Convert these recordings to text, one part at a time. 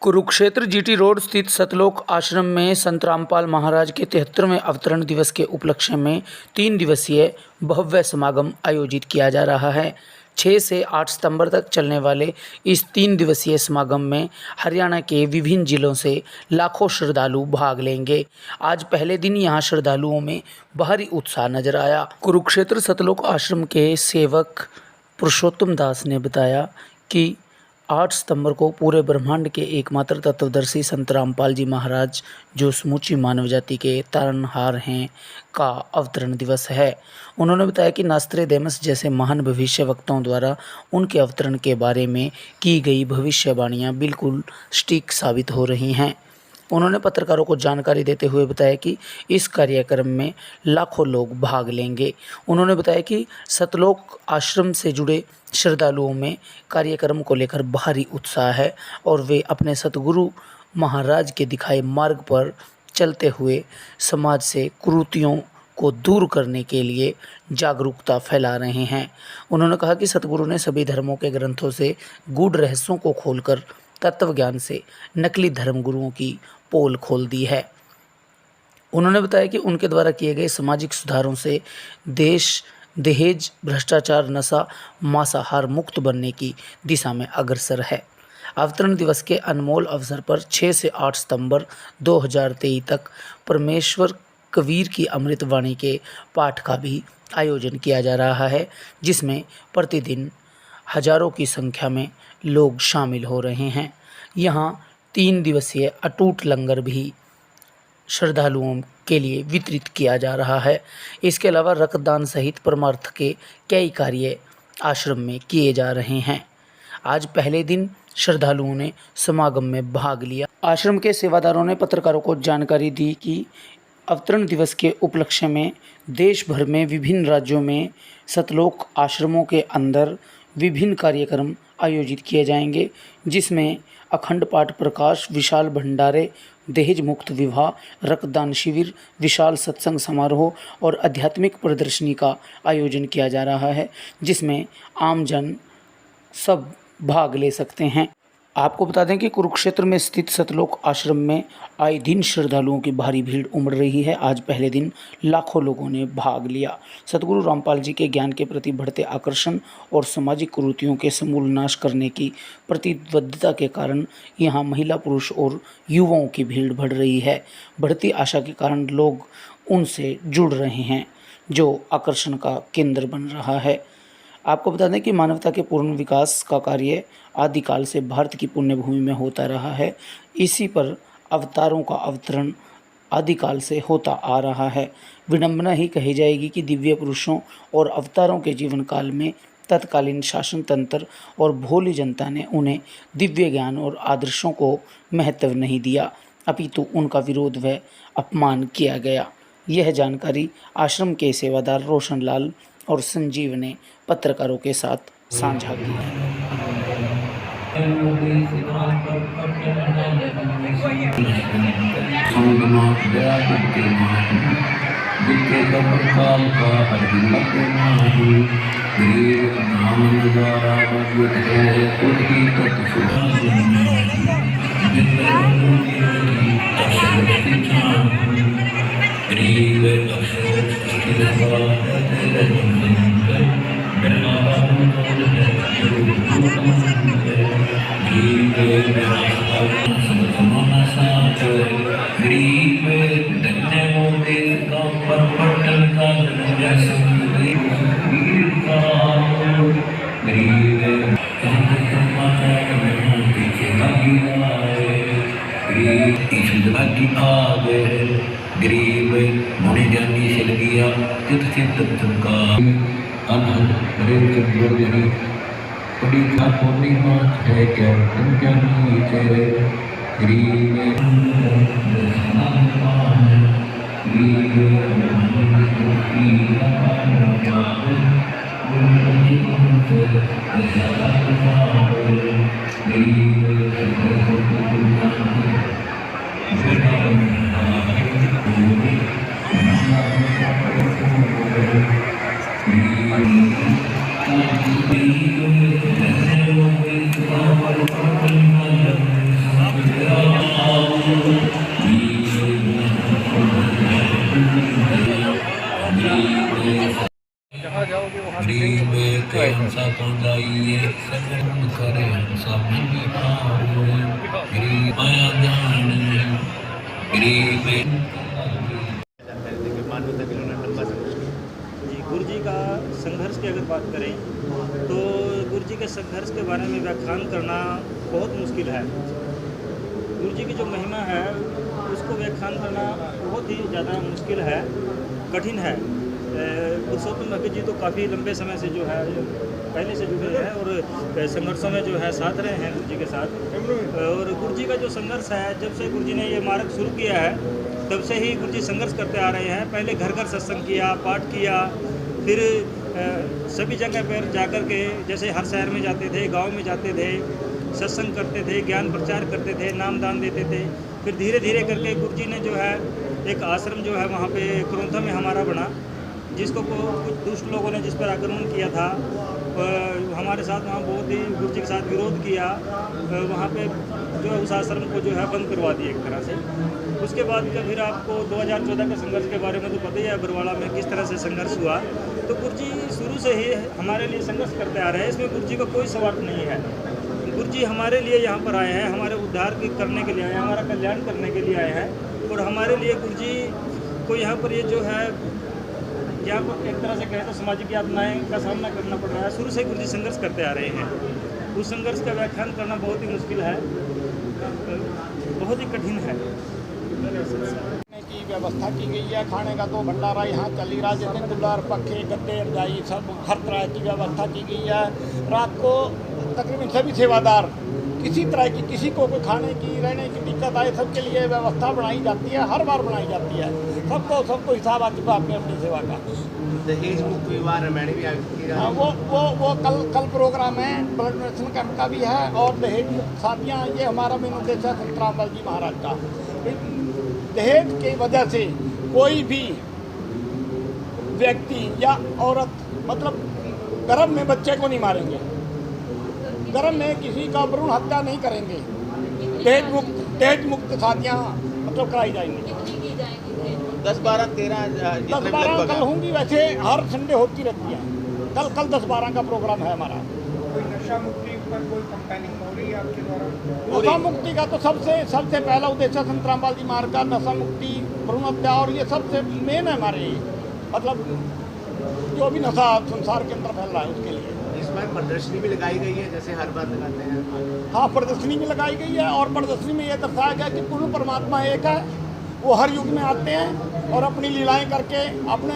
Kurukshetra GT road स्थित सतलोक आश्रम में संत रामपाल महाराज के 73वें अवतरण दिवस के उपलक्ष्य में 3 दिवसीय भव्य समागम आयोजित किया जा रहा है। 6 से 8 सितंबर तक चलने वाले इस 3 दिवसीय समागम में हरियाणा के विभिन्न जिलों से लाखों श्रद्धालु भाग लेंगे। आज पहले दिन यहां श्रद्धालुओं में भारी उत्साह नजर आया। कुरुक्षेत्र सतलोक आश्रम के सेवक पुरुषोत्तम दास ने बताया कि 8 सितंबर को पूरे ब्रह्मांड के एकमात्र तत्वदर्शी संत रामपाल जी महाराज, जो समूची मानव जाति के तारनहार हैं, का अवतरण दिवस है। उन्होंने बताया कि नास्त्रेडेमस जैसे महान भविष्यवक्ताओं द्वारा उनके अवतरण के बारे में की गई भविष्यवाणियां बिल्कुल सटीक साबित हो रही हैं। उन्होंने पत्रकारों को जानकारी देते हुए बताया कि इस कार्यक्रम में लाखों लोग भाग लेंगे। उन्होंने बताया कि सतलोक आश्रम से जुड़े श्रद्धालुओं में कार्यक्रम को लेकर भारी उत्साह है और वे अपने सतगुरु महाराज के दिखाए मार्ग पर चलते हुए समाज से कुरीतियों को दूर करने के लिए जागरूकता फैला रहे हैं। उन्होंने कहा कि सतगुरु ने सभी धर्मों के ग्रंथों से गूढ़ रहस्यों को खोलकर तत्व ज्ञान से नकली धर्मगुरुओं की पोल खोल दी है। उन्होंने बताया कि उनके द्वारा किए गए सामाजिक सुधारों से देश दहेज, भ्रष्टाचार, नशा, मांसाहार मुक्त बनने की दिशा में अग्रसर है। अवतरण दिवस के अनमोल अवसर पर 6 से 8 सितंबर 2023 तक परमेश्वर कबीर की अमृतवाणी के पाठ का भी आयोजन किया जा रहा है, जिसमें प्रतिदिन हजारों की संख्या में लोग शामिल हो रहे हैं। यहाँ 3 दिवसीय अटूट लंगर भी श्रद्धालुओं के लिए वितरित किया जा रहा है। इसके अलावा रक्तदान सहित परमार्थ के कई कार्य आश्रम में किए जा रहे हैं। आज पहले दिन श्रद्धालुओं ने समागम में भाग लिया। आश्रम के सेवादारों ने पत्रकारों को जानकारी दी कि अवतरण दिवस के उपलक्ष्य में देश भर में विभिन्न राज्यों में सतलोक आश्रमों के अंदर विभिन्न कार्यक्रम आयोजित किए जाएंगे, जिसमें अखंड पाठ प्रकाश, विशाल भंडारे, दहेज मुक्त विवाह, रक्तदान शिविर, विशाल सत्संग समारोह और आध्यात्मिक प्रदर्शनी का आयोजन किया जा रहा है, जिसमें आम जन सब भाग ले सकते हैं। आपको बता दें कि कुरुक्षेत्र में स्थित सतलोक आश्रम में आए दिन श्रद्धालुओं की भारी भीड़ उमड़ रही है। आज पहले दिन लाखों लोगों ने भाग लिया। सतगुरु रामपाल जी के ज्ञान के प्रति बढ़ते आकर्षण और सामाजिक कुरीतियों के समूल नाश करने की प्रतिबद्धता के कारण यहाँ महिला, पुरुष और युवाओं की भीड़ बढ़ रही है। बढ़ती आशा के कारण लोग उनसे जुड़ रहे हैं, जो आकर्षण का केंद्र बन रहा है। आपको बता दें कि मानवता के पूर्ण विकास का कार्य आदिकाल से भारत की पुण्य भूमि में होता रहा है। इसी पर अवतारों का अवतरण आदिकाल से होता आ रहा है। विडंबना ही कही जाएगी कि दिव्य पुरुषों और अवतारों के जीवन काल में तत्कालीन शासन तंत्र और भोली जनता ने उन्हें दिव्य ज्ञान और आदर्शों को महत्व नहीं दिया, अपितु उनका विरोध व अपमान किया गया। यह जानकारी आश्रम के सेवादार रोशन लाल और संजीव ने पत्रकारों के साथ साझा की है। गरीब मुनि ज्ञानी सिल गया चित चित चमका अनहद बड़ी था पूर्णिमा है क्या तुम क्या नहीं तेरे गरीब माया जान गरीब जी, गुरु जी का संघर्ष की अगर बात करें तो गुरु जी के संघर्ष के बारे में व्याख्यान करना बहुत मुश्किल है। गुरु जी की जो महिमा है उसको व्याख्यान करना बहुत ही ज़्यादा मुश्किल है, कठिन है। पुरुषोत्तम भगत जी तो काफ़ी लंबे समय से जो है पहले से जुड़े हैं और संघर्षों में जो है साथ रहे हैं गुरु जी के साथ। और गुरु जी का जो संघर्ष है, जब से गुरु जी ने ये मार्ग शुरू किया है तब से ही गुरु जी संघर्ष करते आ रहे हैं। पहले घर घर सत्संग किया, पाठ किया, फिर सभी जगह पर जाकर के जैसे हर शहर में जाते थे, गांव में जाते थे, सत्संग करते थे, ज्ञान प्रचार करते थे, नाम दान देते थे। फिर धीरे धीरे करके गुरु जी ने जो है एक आश्रम जो है वहाँ पे क्रोंथा में हमारा बना, जिसको कुछ दुष्ट लोगों ने जिस पर आक्रमण किया था, हमारे साथ वहाँ बहुत ही गुरु जी के साथ विरोध किया। वहाँ पे जो है उस आश्रम को जो है बंद करवा दिया एक तरह से। उसके बाद का फिर आपको 2014 के संघर्ष के बारे में तो पता ही है, बरवाड़ा में किस तरह से संघर्ष हुआ। तो गुरु जी शुरू से ही हमारे लिए संघर्ष करते आ रहे हैं, इसमें गुरु जी का कोई स्वार्थ नहीं है। गुरु जी हमारे लिए यहाँ पर आए हैं, हमारे उद्धार करने के लिए आए हैं, हमारा कल्याण करने के लिए आए हैं। और हमारे लिए गुरु जी को यहाँ पर ये जो है यहाँ पर एक तरह से कहें तो सामाजिक यातनाएँ का सामना करना पड़ रहा है। शुरू से गुरु जी संघर्ष करते आ रहे हैं। उस संघर्ष का व्याख्यान करना बहुत ही मुश्किल है, बहुत ही कठिन है। की व्यवस्था की गई है। खाने का तो भंडारा यहाँ चल ही रहा, जैसे कूलर, पखे, गद्दे, रजाई सब हर तरह की व्यवस्था की गई है। रात को तकरीबन सभी सेवादार किसी तरह की, किसी को कोई खाने की, रहने की दिक्कत आए, सबके लिए व्यवस्था बनाई जाती है, हर बार बनाई जाती है। सबको हिसाब आ चुका अपनी अपनी सेवा का। दहेज मुक्त विवाह रामायण भी आयोजित की हाँ, वो कल प्रोग्राम है, ब्लड डोनेशन कैंप का भी है और दहेज मुक्त शादियाँ, ये हमारा मेन उद्देश्य है संत रामपाल जी महाराज का। दहेज की वजह से कोई भी व्यक्ति या औरत मतलब गर्भ में बच्चे को नहीं मारेंगे, गर्भ में किसी का भ्रूण हत्या नहीं करेंगे। दहेज मुक्त शादियाँ मतलब कराई जाएंगी। 10-12 कल होंगी, वैसे हर संडे होती रहती है। कल 10-12 का प्रोग्राम है हमारा। कोई नशा मुक्ति पर कोई कैंपेनिंग हो रही है आपके द्वारा? नशा मुक्ति का तो सबसे पहला उद्देश्य संत रामपाल जी मार्ग का नशा मुक्ति, भ्रूण हत्या, और ये सबसे मेन है हमारे, मतलब जो भी नशा संसार के अंदर फैल रहा है उसके लिए। इसमें प्रदर्शनी भी लगाई गई है, जैसे हर बार लगाते हैं। हाँ, प्रदर्शनी भी लगाई गई है और प्रदर्शनी में ये दर्शाया गया कि पूर्ण परमात्मा एक है, वो हर युग में आते हैं और अपनी लीलाएं करके अपने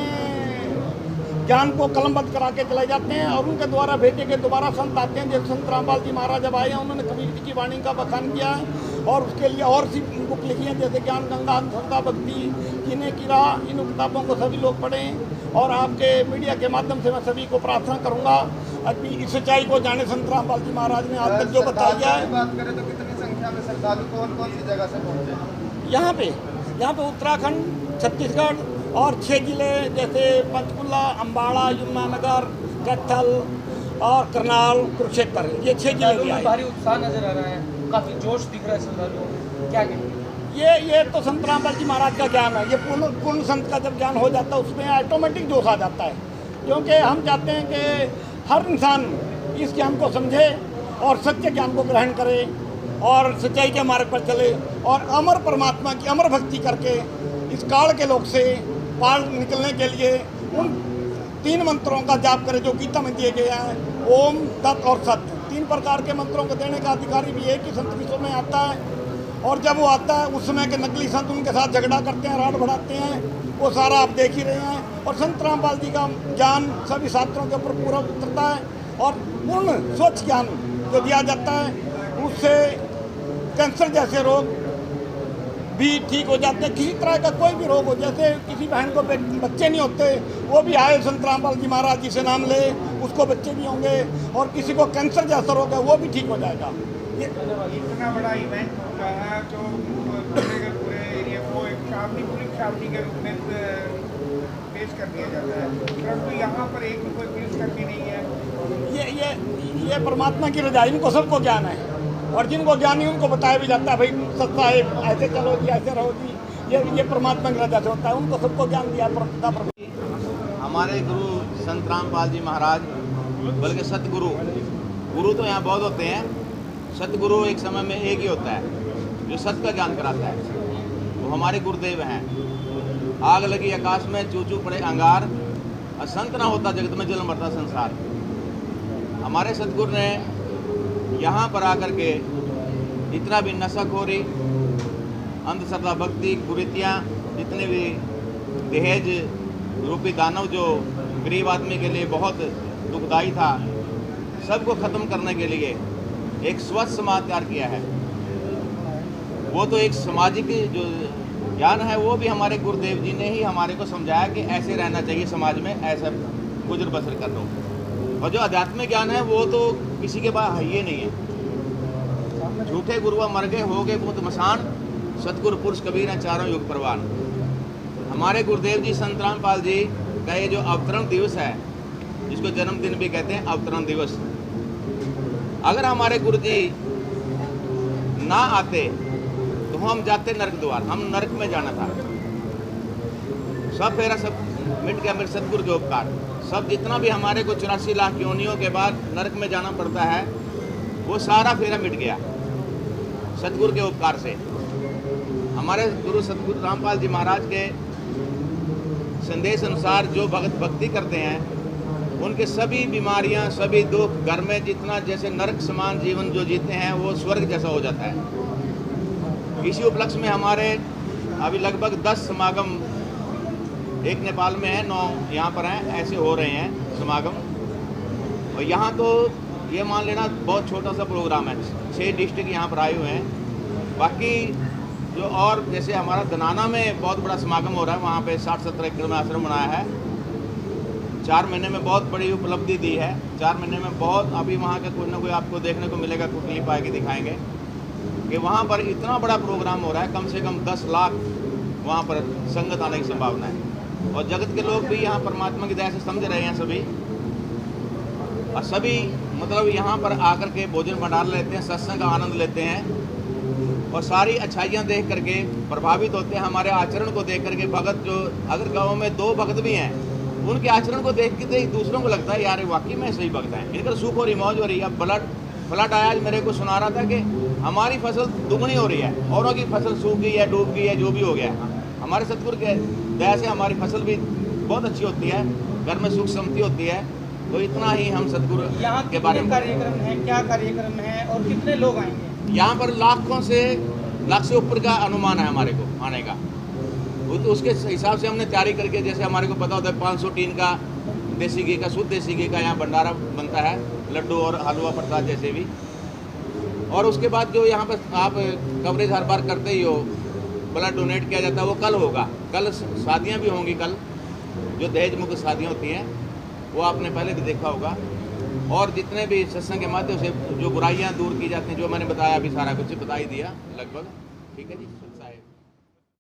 ज्ञान को कलमबद्ध करा के चले जाते हैं और उनके द्वारा भेजे के दोबारा संत आते हैं। जैसे संत रामपाल जी महाराज जब आए हैं, उन्होंने कबीर जी की वाणी का बखान किया है और उसके लिए और सी बुक लिखी है, जैसे ज्ञान गंगा, श्रद्धा, भक्ति, जीने की राह। इन किताबों को सभी लोग पढ़ें और आपके मीडिया के माध्यम से मैं सभी को प्रार्थना करूँगा अभी इस सच्चाई को जाने। संत रामपाल जी महाराज ने आज तक जो बताया है। बात करें तो कितनी संख्या में श्रद्धालु कौन सी जगह से पहुँचे? यहाँ पे उत्तराखंड, छत्तीसगढ़ और 6 जिले जैसे पंचकुला, अम्बाड़ा, यमुनानगर, कैथल और करनाल, कुरुक्षेत्र, ये 6 जिले भी आए। भारी उत्साह नजर आ रहा है, काफी जोश दिख रहा है श्रद्धालुओं। क्या कहेंगे? ये तो संत रामपाल जी महाराज का ज्ञान है। ये पूर्ण संत का जब ज्ञान हो जाता है उसमें ऑटोमेटिक जोश आ जाता है, क्योंकि हम चाहते हैं कि हर इंसान इस ज्ञान को समझे और सत्य ज्ञान को ग्रहण करे और सच्चाई के मार्ग पर चले और अमर परमात्मा की अमर भक्ति करके इस काल के लोग से पार निकलने के लिए उन 3 मंत्रों का जाप करे जो गीता में दिए गए हैं, ओम, तत् और सत्य। 3 प्रकार के मंत्रों को देने का अधिकारी भी एक ही संत विश्व में आता है। और जब वो आता है उस समय के नकली संत उनके साथ झगड़ा करते हैं, राड़ बढ़ाते हैं, वो सारा आप देख ही रहे हैं। और संत रामपाल जी का ज्ञान सभी शास्त्रों के ऊपर पूरा उतरता है और पूर्ण स्वच्छ ज्ञान जो दिया जाता है उससे कैंसर जैसे रोग भी ठीक हो जाते हैं। किसी तरह का कोई भी रोग हो, जैसे किसी बहन को बच्चे नहीं होते, वो भी आए संत रामपाल जी महाराज जी से नाम ले, उसको बच्चे भी होंगे। और किसी को कैंसर जैसा रोग है वो भी ठीक हो जाएगा। ये इतना बड़ा इवेंट होता है जो पूरे एरिया को एक पूरी छावनी के रूप में पेश कर दिया जाता है, परंतु यहाँ पर एक भी कोई पुलिसकर्मी नहीं है। ये परमात्मा की रजा, इनको सबको ज्ञान है और जिनको ज्ञान नहीं उनको बताया भी जाता है, भाई सत्ता है, ऐसे चलो जी, ऐसे रहो जी। ये परमात्मा की रजा से होता है, उनको सबको ज्ञान दिया हमारे गुरु संत रामपाल जी महाराज, बल्कि सतगुरु, गुरु तो यहाँ बहुत होते हैं, सतगुरु एक समय में एक ही होता है। जो सत्य का ज्ञान कराता है, वो हमारे गुरुदेव हैं। आग लगी आकाश में, चूचू पड़े अंगार, असंत ना होता जगत में जल मरता संसार। हमारे सतगुरु ने यहाँ पर आकर के इतना भी नशाखोरी, अंधश्रद्धा, भक्ति, कुरीतियाँ, जितने भी दहेज रूपी दानव जो गरीब आदमी के लिए बहुत दुखदाई था, सबको ख़त्म करने के लिए एक स्वच्छ समाज तैयार किया है। वो तो एक सामाजिक जो ज्ञान है वो भी हमारे गुरुदेव जी ने ही हमारे को समझाया कि ऐसे रहना चाहिए समाज में, ऐसा गुजर बसर कर लो। और जो आध्यात्मिक ज्ञान है वो तो किसी के पास है ही नहीं है। झूठे गुरुआ मर गए, हो गए बहुत मसान, सतगुरु पुरुष कबीर हैं चारों युग प्रवान। हमारे गुरुदेव जी संत रामपाल जी का ये जो अवतरण दिवस है, जिसको जन्मदिन भी कहते हैं, अवतरण दिवस, अगर हमारे गुरु जी ना आते तो हम जाते नरक द्वार, हम नरक में जाना था। सब फेरा सब मिट गया मेरे सतगुरु के उपकार। सब जितना भी हमारे को 84 लाख योनियों के बाद नरक में जाना पड़ता है, वो सारा फेरा मिट गया सतगुरु के उपकार से। हमारे गुरु सतगुरु रामपाल जी महाराज के संदेश अनुसार जो भगत भक्ति करते हैं, उनके सभी बीमारियां, सभी दुख, घर में जितना जैसे नरक समान जीवन जो जीते हैं वो स्वर्ग जैसा हो जाता है। इसी उपलक्ष्य में हमारे अभी लगभग 10 समागम, एक नेपाल में है, 9 यहाँ पर हैं, ऐसे हो रहे हैं समागम। और यहाँ तो ये मान लेना बहुत छोटा सा प्रोग्राम है, 6 डिस्ट्रिक्ट यहाँ पर आए हुए हैं। बाकी जो और जैसे हमारा दनाना में बहुत बड़ा समागम हो रहा है, वहाँ पे 60-70 एकड़ में आश्रम बनाया है। 4 महीने में बहुत बड़ी उपलब्धि दी है। 4 महीने में बहुत, अभी वहाँ का कोई ना कोई आपको देखने को मिलेगा, कोई क्लिप आके दिखाएंगे कि वहाँ पर इतना बड़ा प्रोग्राम हो रहा है, कम से कम 10 लाख वहाँ पर संगत आने की संभावना है। और जगत के लोग भी यहाँ परमात्मा की दया से समझ रहे हैं सभी, और सभी मतलब यहाँ पर आकर के भोजन भंडार लेते हैं, सत्संग का आनंद लेते हैं और सारी अच्छाइयाँ देख करके प्रभावित होते हैं। हमारे आचरण को देख करके भगत जो, अगर गाँव में 2 भगत भी हैं, उनके आचरण को देख के दूसरों को लगता है यार वाकई में सही भगत हैं, इनका सुख हो रही, मौज हो रही है। अब फ्लड आया, आज मेरे को सुना रहा था कि हमारी फसल दुगनी हो रही है, औरों की फसल सूख गई है, डूब गई है, जो भी हो गया है। हमारे सतगुरु के दया से हमारी फसल भी बहुत अच्छी होती है, घर में सुख शांति होती है। तो इतना ही हम सतगुरु के बारे में। कार्यक्रम है, क्या कार्यक्रम है और कितने लोग आएंगे? यहाँ पर लाख से ऊपर का अनुमान है हमारे को आने का। तो उसके हिसाब से हमने तैयारी करके, जैसे हमारे को पता होता है 500 टीन का देसी घी का, शुद्ध देसी घी का यहाँ भंडारा बनता है, लड्डू और हलवा प्रसाद जैसे भी। और उसके बाद जो यहाँ पर आप कवरेज हर बार करते ही हो, ब्लड डोनेट किया जाता है, वो कल होगा। कल शादियाँ भी होंगी, कल जो दहेज मुक्त शादियाँ होती हैं वो आपने पहले भी देखा होगा। और जितने भी सत्संग के माध्यम से जो बुराइयाँ दूर की जाती हैं, जो मैंने बताया, अभी सारा कुछ बता ही दिया लगभग। ठीक है जी।